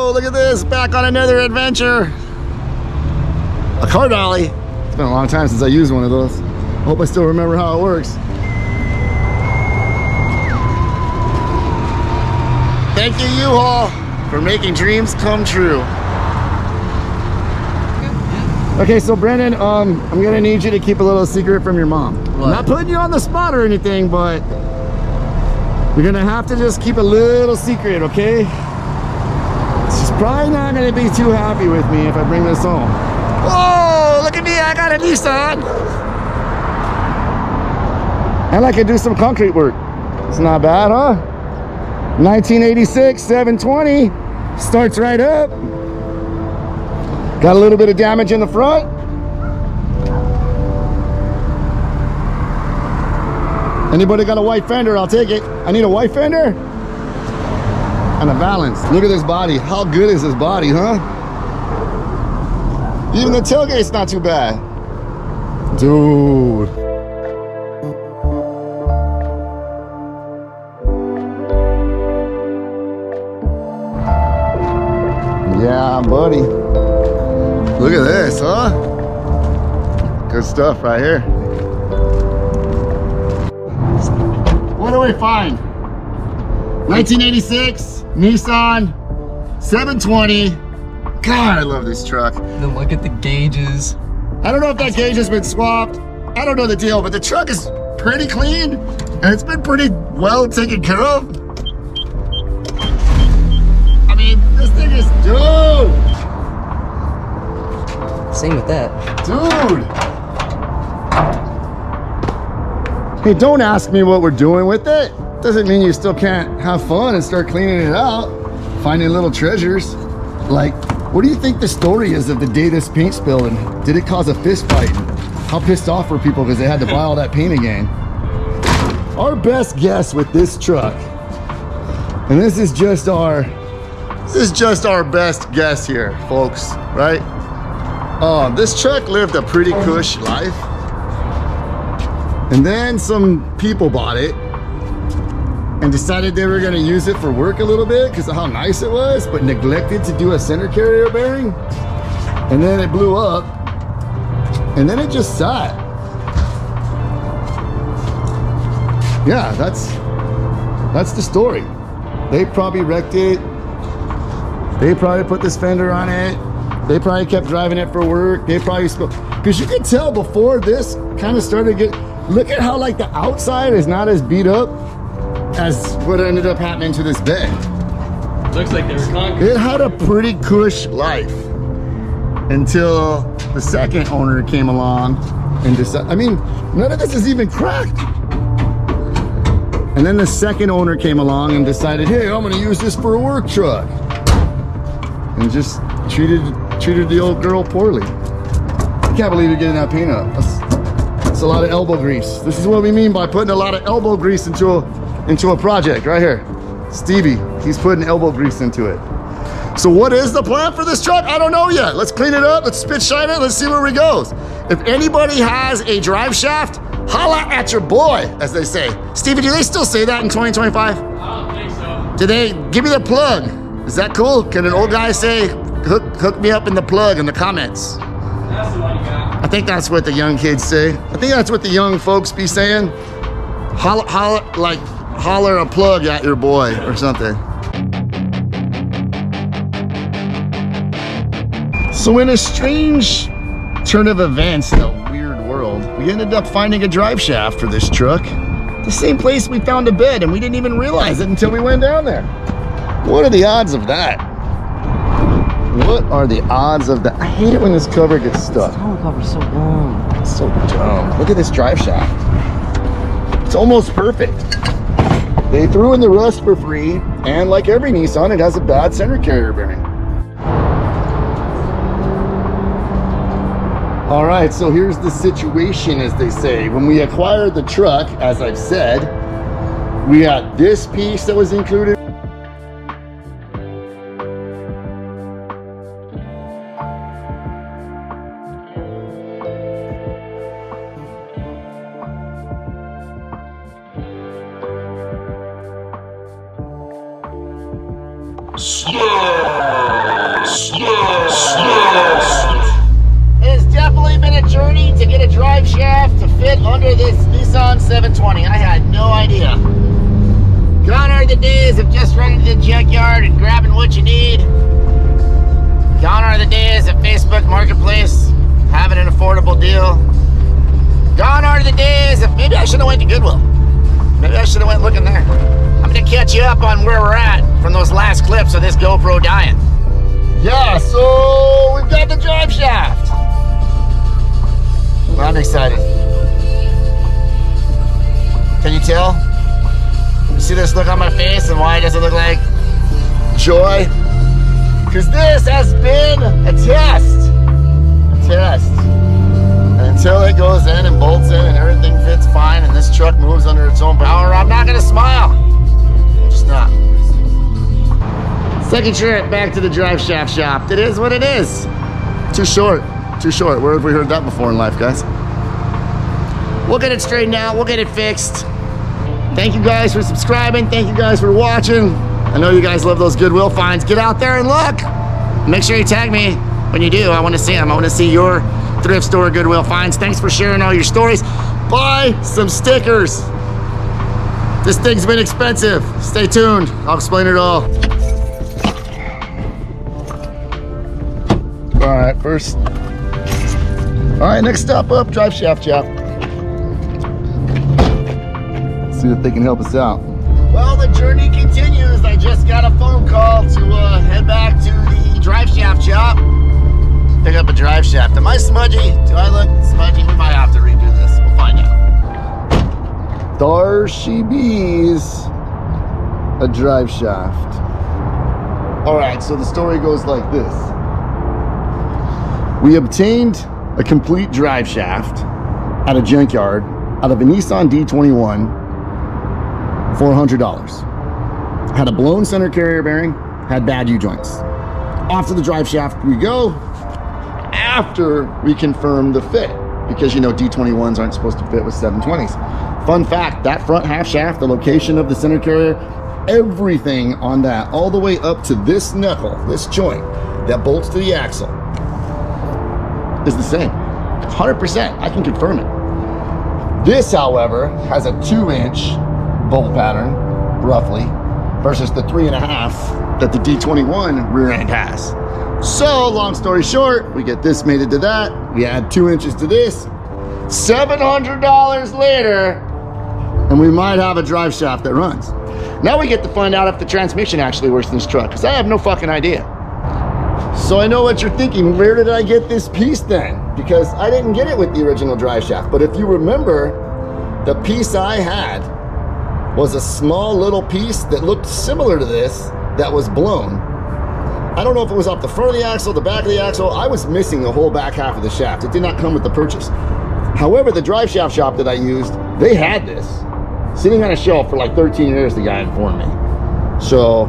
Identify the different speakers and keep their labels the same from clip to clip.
Speaker 1: Whoa, look at this, back on another adventure. A car dolly. It's been a long time since I used one of those. I hope I still remember how it works. Thank you, U-Haul, for making dreams come true. Okay, so Brendan, I'm gonna need you to keep a little secret from your mom. What? I'm not putting you on the spot or anything, but you're gonna have to just keep a little secret, okay? She's probably not gonna be too happy with me if I bring this home. Whoa, look at me, I got a Nissan. And I can do some concrete work. It's not bad, huh? 1986 720, starts right up. Got a little bit of damage in the front. Anybody got a white fender? I'll take it. I need a white fender and a balance. Look at this body. How good is this body, huh? Even the tailgate's not too bad. Dude. Yeah, buddy. Look at this, huh? Good stuff right here. What do we find? 1986 Nissan 720. God, I love this truck.
Speaker 2: Then look at the gauges.
Speaker 1: I don't know if that gauge has been swapped. I don't know the deal, but the truck is pretty clean and it's been pretty well taken care of. I mean, this thing is, dude.
Speaker 2: Same with that.
Speaker 1: Dude. Hey, don't ask me what we're doing with it. Doesn't mean you still can't have fun and start cleaning it out, finding little treasures. Like, what do you think the story is of the day this paint spilled, and did it cause a fist fight? How pissed off were people because they had to buy all that paint again? Our best guess with this truck, and this is just our best guess here, folks, right? This truck lived a pretty cush life. And then some people bought it and decided they were gonna use it for work a little bit because of how nice it was, but neglected to do a center carrier bearing. And then it blew up and then it just sat. Yeah, that's the story. They probably wrecked it. They probably put this fender on it. They probably kept driving it for work. They probably because you could tell before this kind of started to get, look at how like the outside is not as beat up as what ended up happening to this bed.
Speaker 2: Looks like they were concrete.
Speaker 1: It had a pretty cush life until the second owner came along and decided, I mean, none of this is even cracked. And then the second owner came along and decided, hey, I'm gonna use this for a work truck. And just treated the old girl poorly. I can't believe you're getting that paint up. That's a lot of elbow grease. This is what we mean by putting a lot of elbow grease into a project right here. Stevie, he's putting elbow grease into it. So what is the plan for this truck? I don't know yet. Let's clean it up, let's spit shine it, let's see where we goes. If anybody has a drive shaft, holla at your boy, as they say. Stevie, do they still say that in 2025?
Speaker 2: I don't think so.
Speaker 1: Do they, give me the plug. Is that cool? Can an old guy say, hook me up in the plug in the comments?
Speaker 2: That's the one you got.
Speaker 1: I think that's what the young kids say. I think that's what the young folks be saying. Holler a plug at your boy or something. So in a strange turn of events in a weird world, we ended up finding a drive shaft for this truck. The same place we found a bed, and we didn't even realize it until we went down there. What are the odds of that? What are the odds of that? I hate it when this cover gets stuck.
Speaker 2: This tongue cover's so dumb.
Speaker 1: It's so dumb. Look at this drive shaft. It's almost perfect. They threw in the rust for free, and like every Nissan, it has a bad center carrier bearing. All right, so here's the situation, as they say. When we acquired the truck, as I've said, we had this piece that was included.
Speaker 3: Slurp! under this Nissan 720. I had no idea. Gone are the days of just running to the junkyard and grabbing what you need. Gone are the days of Facebook Marketplace having an affordable deal. Gone are the days of maybe I should have went to Goodwill. Maybe I should have went looking there. I'm gonna catch you up on where we're at from those last clips of this GoPro dying. Yeah, so we've got the drive shaft. I'm excited. Can you tell? You see this look on my face and why does it look like joy? Because this has been a test. A test. And until it goes in and bolts in and everything fits fine and this truck moves under its own power, I'm not gonna smile. I'm just not. Second trip back to the drive shaft shop. It is what it is. Too short. Too short. Where have we heard that before in life, guys? We'll get it straightened out. We'll get it fixed. Thank you guys for subscribing. Thank you guys for watching. I know you guys love those Goodwill finds. Get out there and look. Make sure you tag me when you do. I want to see them. I want to see your thrift store Goodwill finds. Thanks for sharing all your stories. Buy some stickers. This thing's been expensive. Stay tuned. I'll explain it all. All right, first. All right, next stop up, drive shaft shop. See if they can help us out. Well, the journey continues. I just got a phone call to head back to the drive shaft shop. Pick up a drive shaft. Am I smudgy? Do I look smudgy? We might have to redo this. We'll find out. There she bees. A drive shaft. All right, so the story goes like this. We obtained a complete drive shaft at a junkyard out of a Nissan D21 for $100. Had a blown center carrier bearing, had bad U-joints. Off to the drive shaft we go after we confirm the fit, because you know D21s aren't supposed to fit with 720s. Fun fact, that front half shaft, the location of the center carrier, everything on that, all the way up to this knuckle, this joint that bolts to the axle, is the same. 100%, I can confirm it. This, however, has a 2-inch bolt pattern, roughly, versus the 3.5 that the D21 rear end has. So, long story short, we get this mated to that, we add 2 inches to this, $700 later, and we might have a drive shaft that runs. Now we get to find out if the transmission actually works in this truck, because I have no fucking idea. So I know what you're thinking, where did I get this piece then? Because I didn't get it with the original drive shaft, but if you remember, the piece I had was a small little piece that looked similar to this that was blown. I don't know if it was off the front of the axle, the back of the axle. I was missing the whole back half of the shaft. It did not come with the purchase. However, the drive shaft shop that I used, they had this sitting on a shelf for like 13 years, the guy informed me. So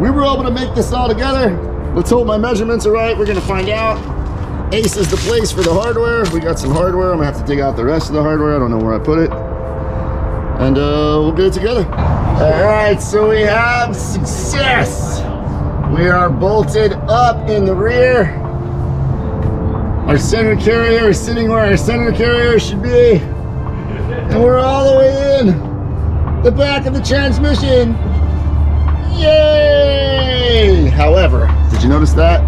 Speaker 3: we were able to make this all together. Let's hope my measurements are right. We're gonna find out. Ace is the place for the hardware. We got some hardware. I'm gonna have to dig out the rest of the hardware. I don't know where I put it. And we'll get it together. All right, so we have success. We are bolted up in the rear. Our center carrier is sitting where our center carrier should be. And we're all the way in the back of the transmission. Yay! However, did you notice that?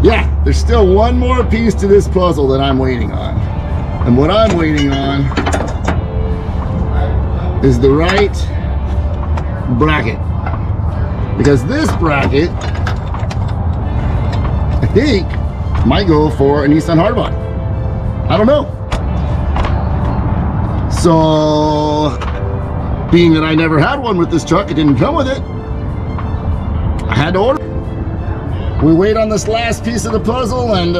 Speaker 3: Yeah, there's still one more piece to this puzzle that I'm waiting on. And what I'm waiting on is the right bracket. Because this bracket, I think, might go for a Nissan Hardbody. I don't know. So, being that I never had one with this truck, it didn't come with it, I had to order. We wait on this last piece of the puzzle and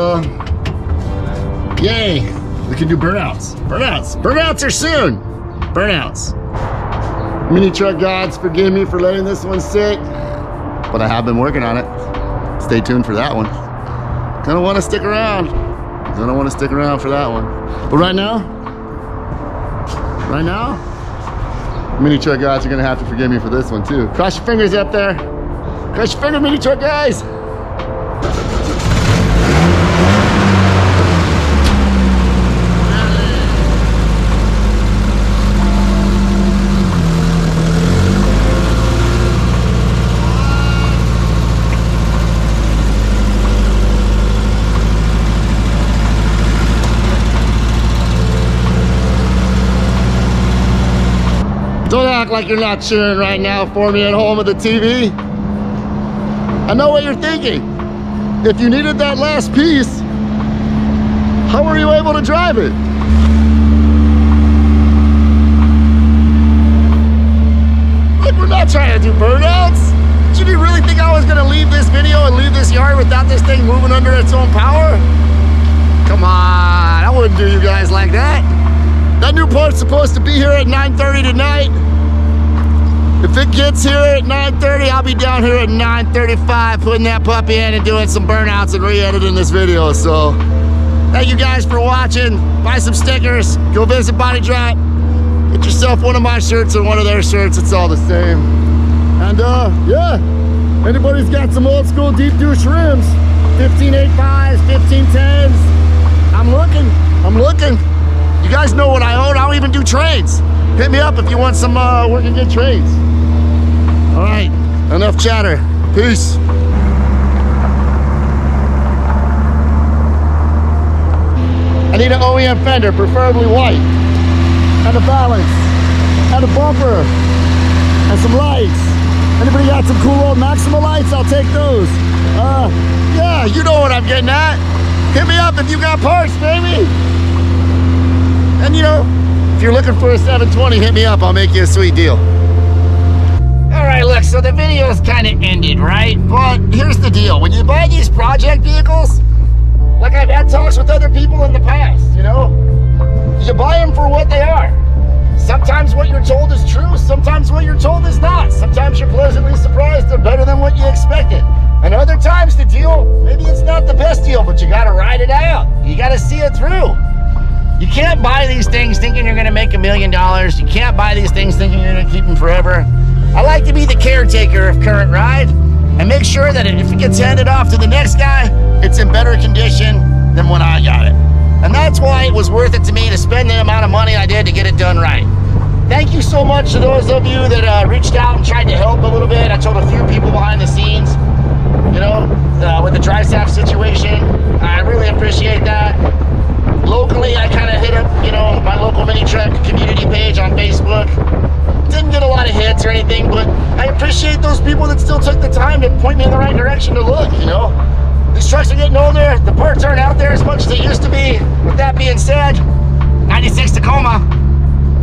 Speaker 3: yay, we can do burnouts. Burnouts are soon. Burnouts. Mini truck gods, forgive me for letting this one sit, but I have been working on it. Stay tuned for that one. Gonna want to stick around. Gonna want to stick around for that one. But right now, mini truck guys are gonna have to forgive me for this one too. Cross your fingers up there. Cross your fingers, mini truck guys. like you're not cheering right now for me at home with the TV. I know what you're thinking. If you needed that last piece, how were you able to drive it? Look, we're not trying to do burnouts. Did you really think I was gonna leave this video and leave this yard without this thing moving under its own power? Come on, I wouldn't do you guys like that. That new part's supposed to be here at 9:30 tonight. If it gets here at 9:30, I'll be down here at 9:35 putting that puppy in and doing some burnouts and re-editing this video. So thank you guys for watching. Buy some stickers, go visit Body Drop. Get yourself one of my shirts or one of their shirts, it's all the same. And yeah, anybody's got some old school deep douche rims, 15.85s, 15.10s, I'm looking. You guys know what I own, I'll even do trades. Hit me up if you want some working good trades. All right, enough chatter, peace. I need an OEM fender, preferably white, and a balance, and a bumper, and some lights. Anybody got some cool old Maxima lights? I'll take those. Yeah, you know what I'm getting at. Hit me up if you got parts, baby. And you know, if you're looking for a 720, hit me up. I'll make you a sweet deal. All right, look, so the video's kind of ended, right? But here's the deal. When you buy these project vehicles, like I've had talks with other people in the past, you know, you buy them for what they are. Sometimes what you're told is true, sometimes what you're told is not. Sometimes you're pleasantly surprised they're better than what you expected. And other times the deal, maybe it's not the best deal, but you gotta ride it out. You gotta see it through. You can't buy these things thinking you're gonna make $1 million. You can't buy these things thinking you're gonna keep them forever. I like to be the caretaker of current ride and make sure that if it gets handed off to the next guy, it's in better condition than when I got it. And that's why it was worth it to me to spend the amount of money I did to get it done right. Thank you so much to those of you that reached out and tried to help a little bit. I told a few people behind the scenes, you know, with the dry staff situation. I really appreciate that. Locally, I kind of hit up, you know, my local mini truck community page on Facebook. Didn't get a lot of hits or anything, but I appreciate those people that still took the time to point me in the right direction to look, you know. These trucks are getting older, the parts aren't out there as much as they used to be. With that being said, 96 Tacoma,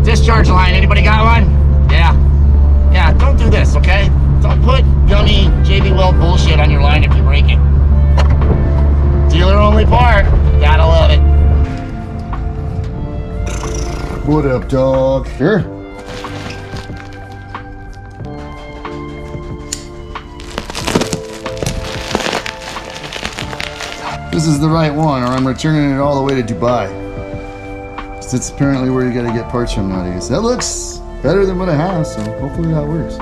Speaker 3: discharge line, anybody got one? Yeah, don't do this, okay? Don't put gummy JB Weld bullshit on your line if you break it. Dealer only part, gotta love it.
Speaker 1: What up, dog? Here. This is the right one, or I'm returning it all the way to Dubai. That's apparently where you gotta get parts from nowadays. That looks better than what I have, so hopefully that works.